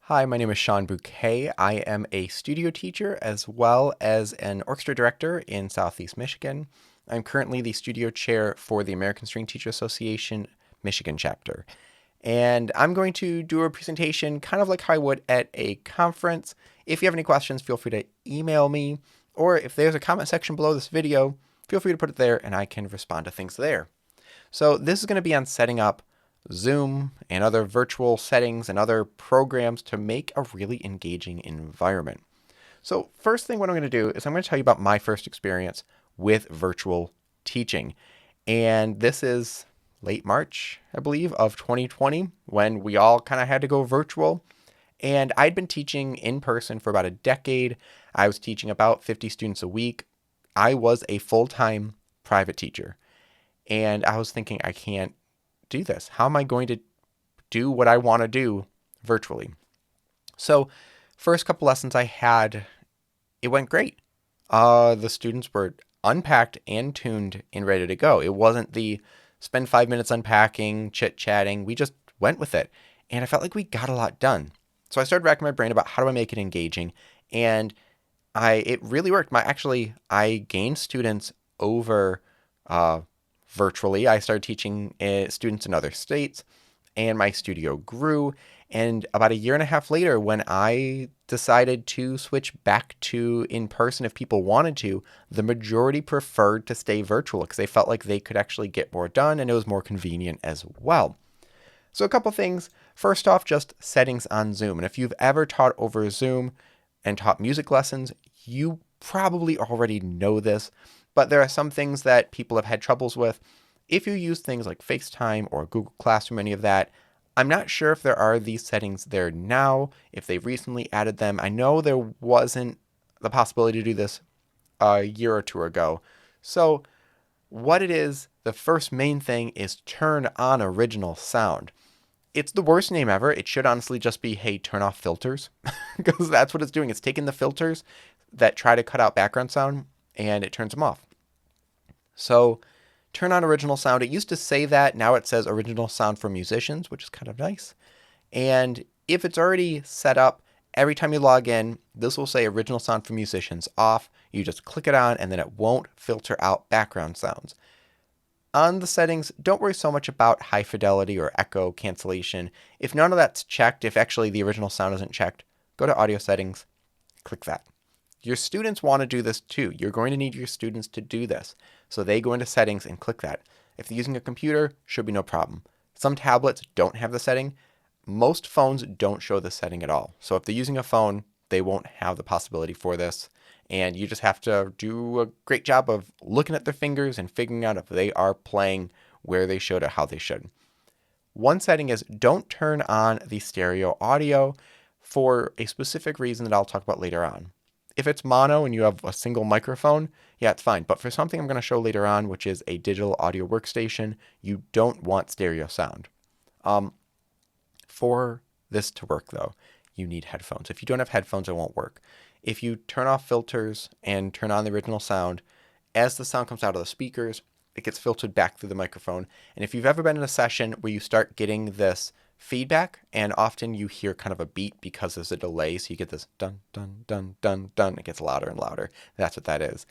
Hi, my name is Sean Bouquet. I am a studio teacher as well as an orchestra director in Southeast Michigan. I'm currently the studio chair for the American String Teacher Association Michigan chapter. And I'm going to do a presentation kind of like how I would at a conference. If you have any questions, feel free to email me. Or if there's a comment section below this video, feel free to put it there and I can respond to things there. So this is going to be on setting up Zoom and other virtual settings and other programs to make a really engaging environment. So first thing what I'm going to do is I'm going to tell you about my first experience with virtual teaching. And this is late March, I believe, of 2020 when we all kind of had to go virtual. And I'd been teaching in person for about a decade. I was teaching about 50 students a week. I was a full-time private teacher. And I was thinking, I can't do this. How am I going to do what I want to do virtually? So first couple lessons I had, it went great. The students were unpacked and tuned and ready to go. It wasn't the spend 5 minutes unpacking, chit-chatting. We just went with it. And I felt like we got a lot done. So I started racking my brain about how do I make it engaging. And it really worked. I gained students over virtually. I started teaching students in other states, and my studio grew. And about a year and a half later, when I decided to switch back to in person if people wanted to, the majority preferred to stay virtual because they felt like they could actually get more done and it was more convenient as well. So a couple things. First off, just settings on Zoom. And if you've ever taught over Zoom and taught music lessons, you probably already know this, but there are some things that people have had troubles with. If you use things like FaceTime or Google Classroom, any of that, I'm not sure if there are these settings there now, if they recently added them. I know there wasn't the possibility to do this a year or two ago. So what it is, the first main thing is turn on original sound. It's the worst name ever. It should honestly just be, hey, turn off filters, because that's what it's doing. It's taking the filters that try to cut out background sound and it turns them off. So turn on original sound. It used to say that. Now it says original sound for musicians, which is kind of nice. And if it's already set up, every time you log in, this will say original sound for musicians off. You just click it on and then it won't filter out background sounds. On the settings, don't worry so much about high fidelity or echo cancellation. If none of that's checked, if actually the original sound isn't checked, go to audio settings, click that. Your students want to do this too. You're going to need your students to do this. So they go into settings and click that. If they're using a computer, should be no problem. Some tablets don't have the setting. Most phones don't show the setting at all. So if they're using a phone, they won't have the possibility for this. And you just have to do a great job of looking at their fingers and figuring out if they are playing where they should or how they should. One setting is don't turn on the stereo audio for a specific reason that I'll talk about later on. If it's mono and you have a single microphone, yeah, it's fine. But for something I'm going to show later on, which is a digital audio workstation, you don't want stereo sound. For this to work, though, you need headphones. If you don't have headphones, it won't work. If you turn off filters and turn on the original sound, as the sound comes out of the speakers, it gets filtered back through the microphone. And if you've ever been in a session where you start getting this feedback, and often you hear kind of a beat because there's a delay, so you get this dun, dun, dun, dun, dun. It gets louder and louder. That's what that is.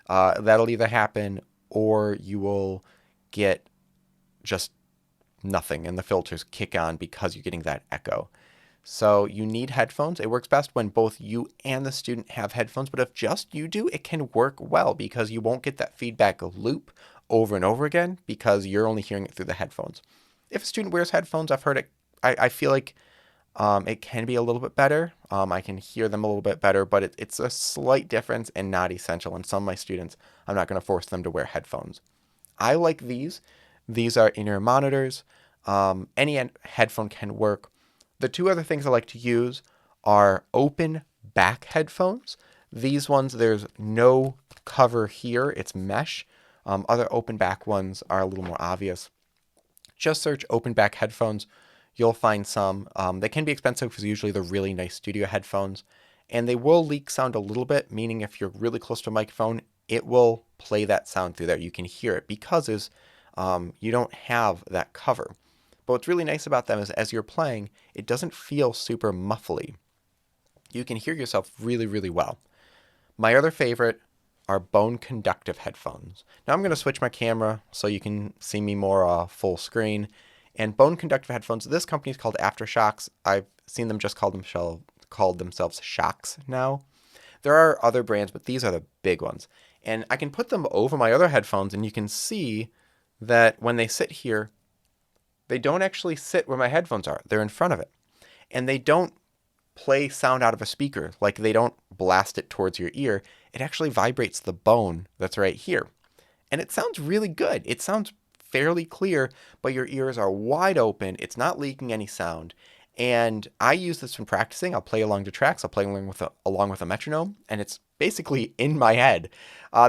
That'll either happen or you will get just nothing and the filters kick on because you're getting that echo. So you need headphones. It works best when both you and the student have headphones, but if just you do, it can work well because you won't get that feedback loop over and over again because you're only hearing it through the headphones. If a student wears headphones, I've heard it, I feel like it can be a little bit better. I can hear them a little bit better, but it's a slight difference and not essential. And some of my students, I'm not going to force them to wear headphones. I like these. These are in-ear monitors. Any headphone can work. The two other things I like to use are open back headphones. These ones, there's no cover here. It's mesh. Other open back ones are a little more obvious. Just search open back headphones. You'll find some. They can be expensive because usually they're really nice studio headphones. And they will leak sound a little bit, meaning if you're really close to a microphone, it will play that sound through there. You can hear it because you don't have that cover. But what's really nice about them is as you're playing, it doesn't feel super muffly. You can hear yourself really, really well. My other favorite are bone conductive headphones. Now I'm going to switch my camera so you can see me more full screen. And bone conductive headphones, this company is called Aftershocks. I've seen them just called themselves Shocks now. There are other brands, but these are the big ones. And I can put them over my other headphones, and you can see that when they sit here, they don't actually sit where my headphones are. They're in front of it. And they don't play sound out of a speaker. Like, they don't blast it towards your ear. It actually vibrates the bone that's right here. And it sounds really good. It sounds fairly clear, but your ears are wide open. It's not leaking any sound. And I use this when practicing. I'll play along to tracks. I'll play along with a metronome, and it's basically in my head.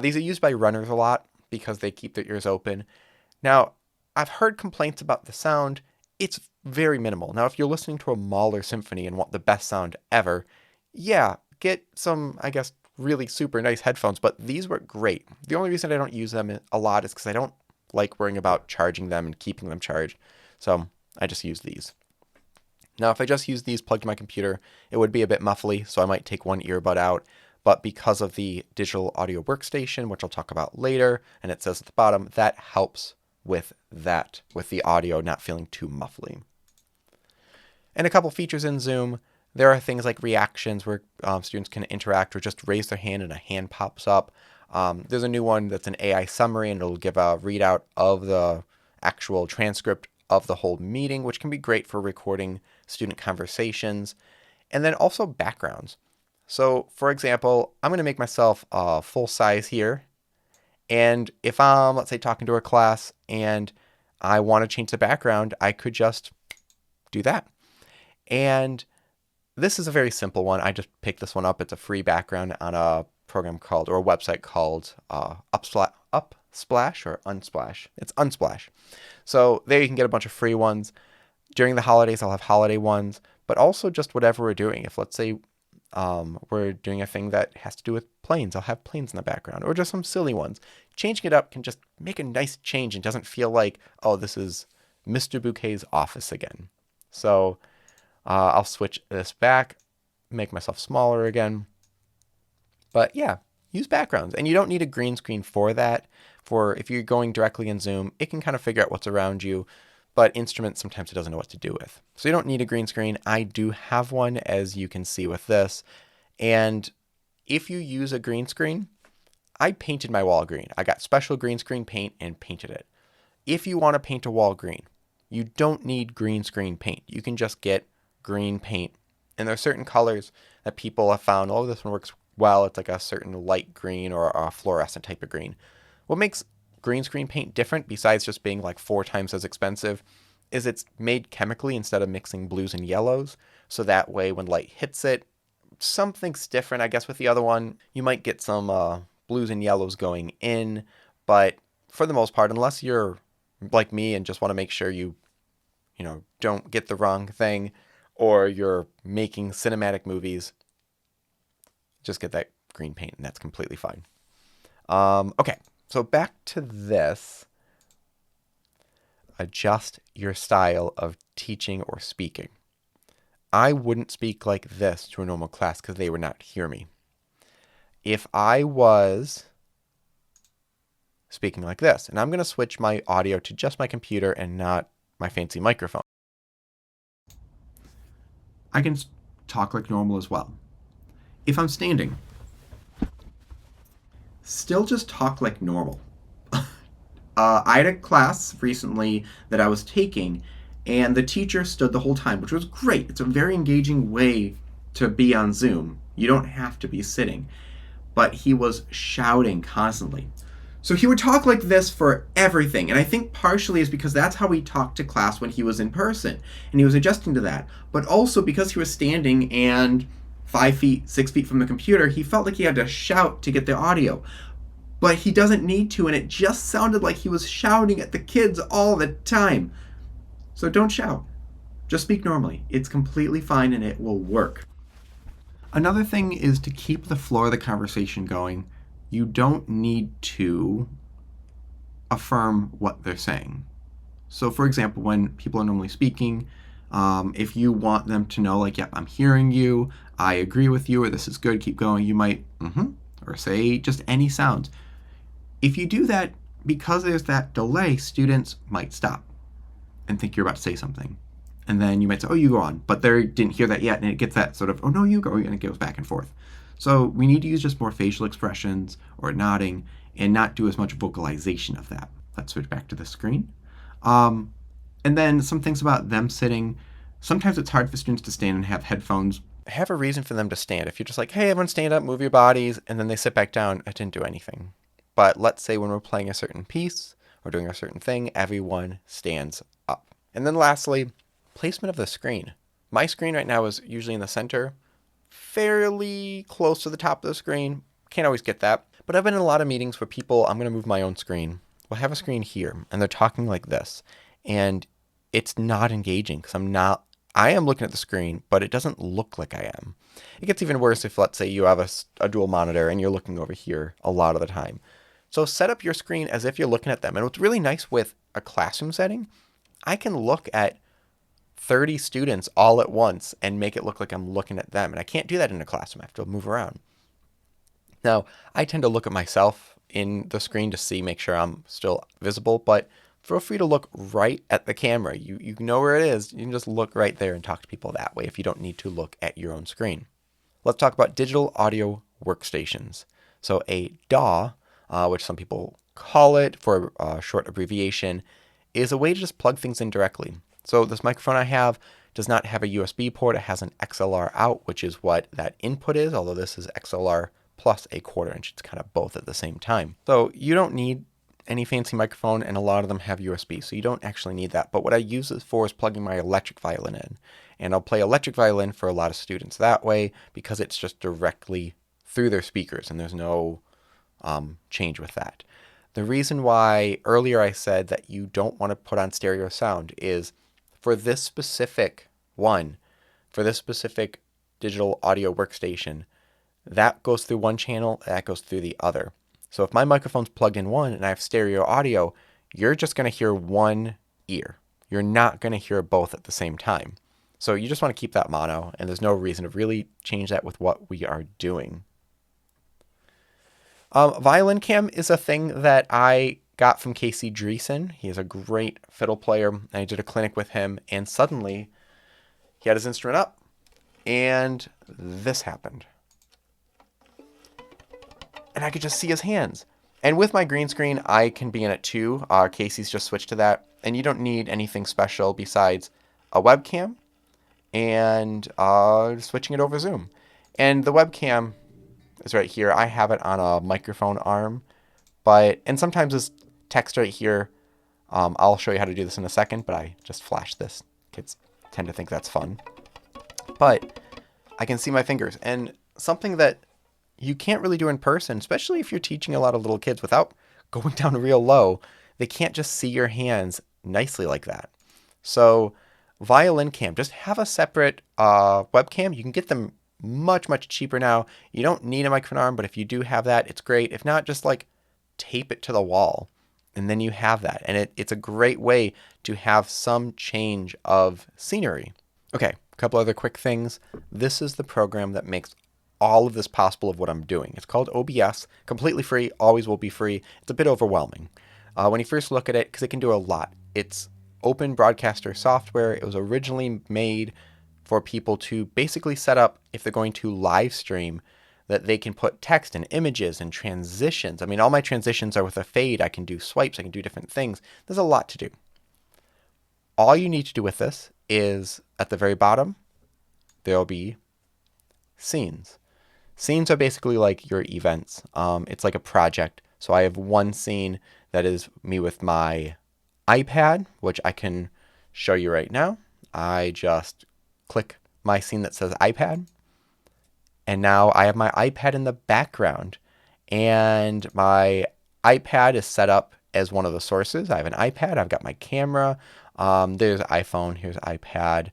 These are used by runners a lot because they keep their ears open. Now, I've heard complaints about the sound. It's very minimal. Now, if you're listening to a Mahler symphony and want the best sound ever, yeah, get some, I guess, really super nice headphones, but these work great. The only reason I don't use them a lot is because I don't like worrying about charging them and keeping them charged. So I just use these. Now, if I just use these plugged to my computer, it would be a bit muffly, so I might take one earbud out. But because of the digital audio workstation, which I'll talk about later, and it says at the bottom, that helps with that, with the audio not feeling too muffly. And a couple features in Zoom. There are things like reactions where students can interact or just raise their hand and a hand pops up. There's a new one that's an AI summary, and it'll give a readout of the actual transcript of the whole meeting, which can be great for recording student conversations. And then also backgrounds. So, for example, I'm going to make myself full size here. And if I'm, let's say, talking to a class and I want to change the background, I could just do that. And this is a very simple one. I just picked this one up. It's a free background on a program called, or a website called Upsplash or Unsplash. It's Unsplash. So there you can get a bunch of free ones. During the holidays, I'll have holiday ones, but also just whatever we're doing. If, let's say, we're doing a thing that has to do with planes, I'll have planes in the background, or just some silly ones. Changing it up can just make a nice change and doesn't feel like, oh, this is Mr. Bouquet's office again. So I'll switch this back, make myself smaller again. But yeah, use backgrounds. And you don't need a green screen for that. For if you're going directly in Zoom, it can kind of figure out what's around you. But Instruments, sometimes it doesn't know what to do with. So you don't need a green screen. I do have one, as you can see with this. And if you use a green screen, I painted my wall green. I got special green screen paint and painted it. If you want to paint a wall green, you don't need green screen paint. You can just get green paint. And there are certain colors that people have found, oh, this one works well. It's like a certain light green or a fluorescent type of green. What makes green screen paint different, besides just being like 4 times as expensive, is it's made chemically instead of mixing blues and yellows. So that way when light hits it, something's different. I guess with the other one, you might get some blues and yellows going in. But for the most part, unless you're like me and just want to make sure you don't get the wrong thing, or you're making cinematic movies, just get that green paint and that's completely fine. Okay. So back to this. Adjust your style of teaching or speaking. I wouldn't speak like this to a normal class because they would not hear me. If I was speaking like this, and I'm going to switch my audio to just my computer and not my fancy microphone, I can talk like normal as well. If I'm standing, still just talk like normal. I had a class recently that I was taking, and the teacher stood the whole time, which was great. It's a very engaging way to be on Zoom. You don't have to be sitting. But he was shouting constantly. So he would talk like this for everything, and I think partially is because that's how he talked to class when he was in person, and he was adjusting to that. But also because he was standing and 5 feet, 6 feet from the computer, he felt like he had to shout to get the audio. But he doesn't need to, and it just sounded like he was shouting at the kids all the time. So don't shout. Just speak normally. It's completely fine and it will work. Another thing is to keep the flow of the conversation going. You don't need to affirm what they're saying. So for example, when people are normally speaking, if you want them to know, like, yep, I'm hearing you, I agree with you, or this is good, keep going, you might, or say just any sounds. If you do that, because there's that delay, students might stop and think you're about to say something. And then you might say, oh, you go on. But they didn't hear that yet. And it gets that sort of, oh, no, you go. And it goes back and forth. So we need to use just more facial expressions or nodding and not do as much vocalization of that. Let's switch back to the screen. And then some things about them sitting. Sometimes it's hard for students to stand and have headphones. Have a reason for them to stand. If you're just like, hey, everyone stand up, move your bodies, and then they sit back down, it didn't do anything. But let's say when we're playing a certain piece or doing a certain thing, everyone stands up. And then lastly, placement of the screen. My screen right now is usually in the center, fairly close to the top of the screen. Can't always get that. But I've been in a lot of meetings where people, I'm going to move my own screen, will have a screen here, and they're talking like this. And it's not engaging because I am looking at the screen, but it doesn't look like I am. It gets even worse if, let's say, you have a dual monitor and you're looking over here a lot of the time. So set up your screen as if you're looking at them. And what's really nice with a classroom setting, I can look at 30 students all at once and make it look like I'm looking at them. And I can't do that in a classroom. I have to move around. Now, I tend to look at myself in the screen to make sure I'm still visible, but feel free to look right at the camera. You know where it is. You can just look right there and talk to people that way if you don't need to look at your own screen. Let's talk about digital audio workstations. So a DAW, which some people call it for a short abbreviation, is a way to just plug things in directly. So this microphone I have does not have a USB port. It has an XLR out, which is what that input is, although this is XLR plus a 1/4 inch. It's kind of both at the same time. So you don't need any fancy microphone, and a lot of them have USB, so you don't actually need that. But what I use this for is plugging my electric violin in. And I'll play electric violin for a lot of students that way because it's just directly through their speakers, and there's no change with that. The reason why earlier I said that you don't want to put on stereo sound is for this specific digital audio workstation, that goes through one channel, that goes through the other. So if my microphone's plugged in one and I have stereo audio, you're just going to hear one ear. You're not going to hear both at the same time. So you just want to keep that mono, and there's no reason to really change that with what we are doing. Violin cam is a thing that I got from Casey Dreesen. He is a great fiddle player. I did a clinic with him, and suddenly he had his instrument up, and this happened. And I could just see his hands. And with my green screen, I can be in it too. Casey's just switched to that. And you don't need anything special besides a webcam and switching it over Zoom. And the webcam is right here. I have it on a microphone arm. And sometimes this text right here, I'll show you how to do this in a second, but I just flashed this. Kids tend to think that's fun. But I can see my fingers. And something that you can't really do in person, especially if you're teaching a lot of little kids without going down real low. They can't just see your hands nicely like that. So violin cam, just have a separate webcam. You can get them much, much cheaper now. You don't need a microphone arm, but if you do have that, it's great. If not, just like tape it to the wall and then you have that. And it's a great way to have some change of scenery. Okay, a couple other quick things. This is the program that makes all of this possible of what I'm doing. It's called OBS, completely free, always will be free. It's a bit overwhelming when you first look at it because it can do a lot. It's open broadcaster software. It was originally made for people to basically set up, if they're going to live stream, that they can put text and images and transitions. I mean, all my transitions are with a fade. I can do swipes. I can do different things. There's a lot to do. All you need to do with this is at the very bottom, there'll be scenes. Scenes are basically like your events. It's like a project. So I have one scene that is me with my iPad, which I can show you right now. I just click my scene that says iPad. And now I have my iPad in the background. And my iPad is set up as one of the sources. I have an iPad. I've got my camera. There's iPhone. Here's iPad.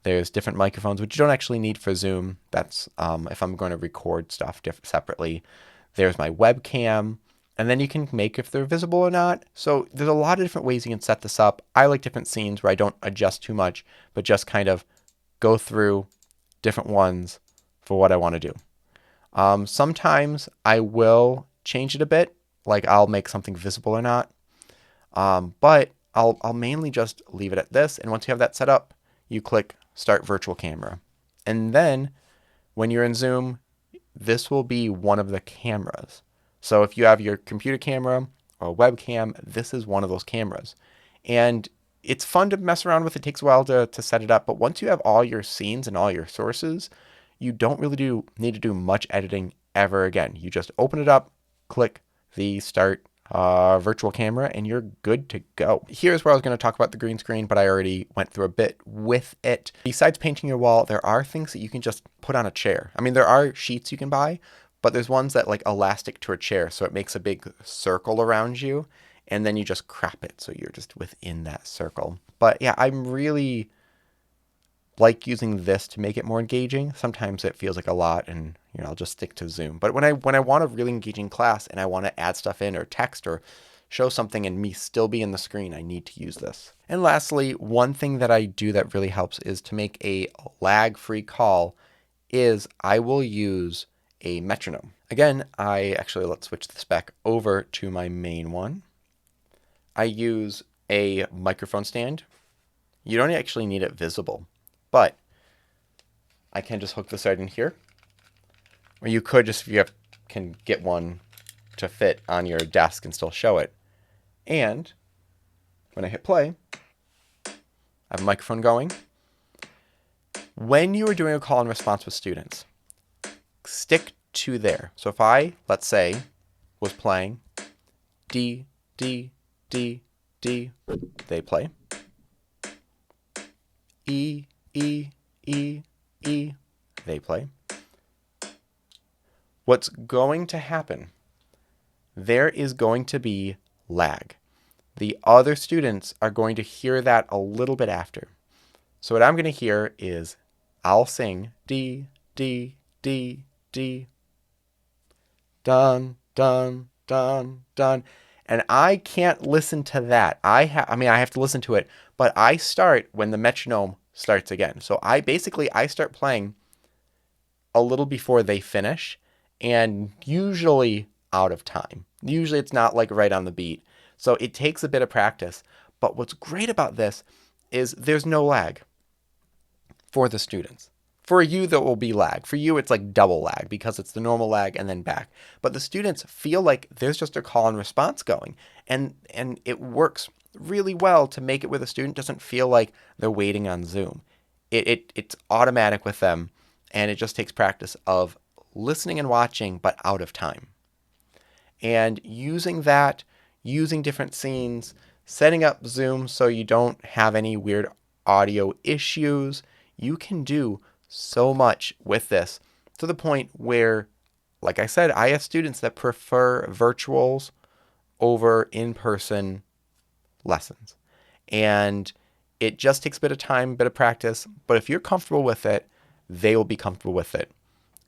There's different microphones, which you don't actually need for Zoom. That's if I'm going to record stuff separately. There's my webcam. And then you can make if they're visible or not. So there's a lot of different ways you can set this up. I like different scenes where I don't adjust too much, but just kind of go through different ones for what I want to do. Sometimes I will change it a bit, like I'll make something visible or not. But I'll mainly just leave it at this. And once you have that set up, you click Start Virtual Camera. And then when you're in Zoom, this will be one of the cameras. So if you have your computer camera or a webcam, this is one of those cameras. And it's fun to mess around with. It takes a while to set it up. But once you have all your scenes and all your sources, you don't really need to do much editing ever again. You just open it up, click the Start virtual camera, and you're good to go. Here's where I was going to talk about the green screen, but I already went through a bit with it. Besides painting your wall, there are things that you can just put on a chair. I mean, there are sheets you can buy, but there's ones that like elastic to a chair, so it makes a big circle around you, and then you just crop it so you're just within that circle. But yeah, I'm really like using this to make it more engaging. Sometimes it feels like a lot, and I'll just stick to Zoom. But when I want a really engaging class and I want to add stuff in or text or show something and me still be in the screen, I need to use this. And lastly, one thing that I do that really helps is to make a lag-free call is I will use a metronome. Again, let's switch this back over to my main one. I use a microphone stand. You don't actually need it visible, but I can just hook this right in here. Or you could just, if you can get one to fit on your desk and still show it. And when I hit play, I have a microphone going. When you are doing a call and response with students, stick to there. So if I, let's say, was playing D, D, D, D, they play. E, E, E, E, they play. What's going to happen? There is going to be lag. The other students are going to hear that a little bit after. So what I'm going to hear is I'll sing D, D, D, D, dun, dun, dun, dun. And I can't listen to that. I have to listen to it, but I start when the metronome starts again. So I start playing a little before they finish, and usually out of time. Usually it's not like right on the beat. So it takes a bit of practice. But what's great about this is there's no lag for the students. For you, there will be lag. For you, it's like double lag because it's the normal lag and then back. But the students feel like there's just a call and response going. And it works really well to make it where the student doesn't feel like they're waiting on Zoom. It's automatic with them, and it just takes practice of listening and watching, but out of time. And using that, using different scenes, setting up Zoom so you don't have any weird audio issues, you can do so much with this to the point where, like I said, I have students that prefer virtuals over in-person lessons. And it just takes a bit of time, a bit of practice, but if you're comfortable with it, they will be comfortable with it.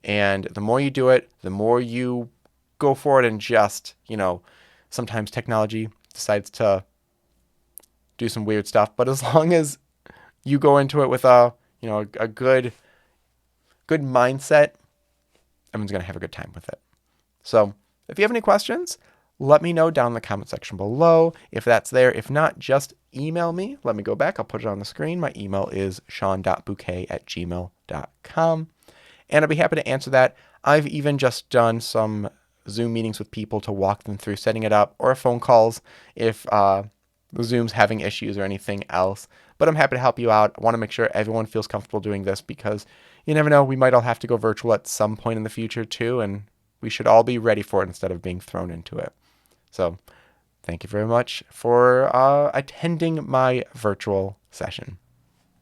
And the more you do it, the more you go for it and just, sometimes technology decides to do some weird stuff. But as long as you go into it with a good mindset, everyone's going to have a good time with it. So if you have any questions, let me know down in the comment section below if that's there. If not, just email me. Let me go back. I'll put it on the screen. My email is sean.bouquet@gmail.com. And I'll be happy to answer that. I've even just done some Zoom meetings with people to walk them through setting it up, or phone calls if the Zoom's having issues or anything else. But I'm happy to help you out. I want to make sure everyone feels comfortable doing this because you never know, we might all have to go virtual at some point in the future too, and we should all be ready for it instead of being thrown into it. So thank you very much for attending my virtual session.